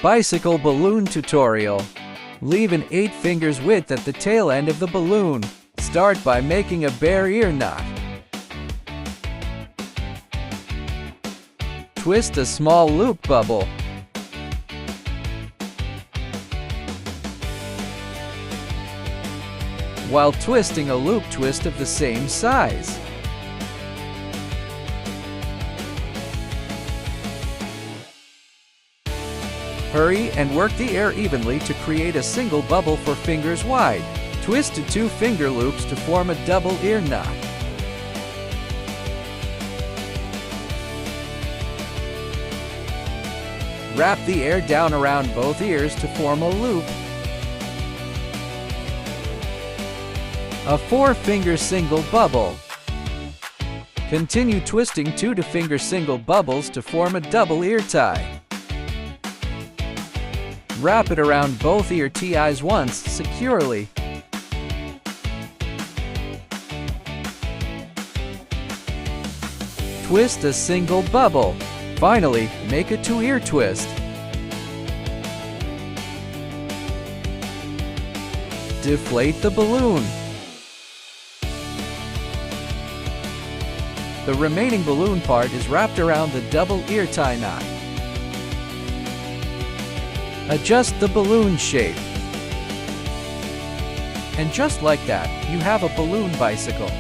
Bicycle balloon tutorial. Leave an 8 fingers width at the tail end of the balloon. Start by making a bare ear knot. Twist a small loop bubble. While twisting a loop twist of the same size. Hurry and work the air evenly to create a single bubble 4 fingers wide. Twist to 2 finger loops to form a double ear knot. Wrap the air down around both ears to form a loop. A 4-finger single bubble. Continue twisting 2-finger single bubbles to form a double ear tie. Wrap it around both ear ties once securely. Twist a single bubble. Finally, make a 2-ear twist. Deflate the balloon. The remaining balloon part is wrapped around the double ear tie knot. Adjust the balloon shape. And just like that, you have a balloon bicycle.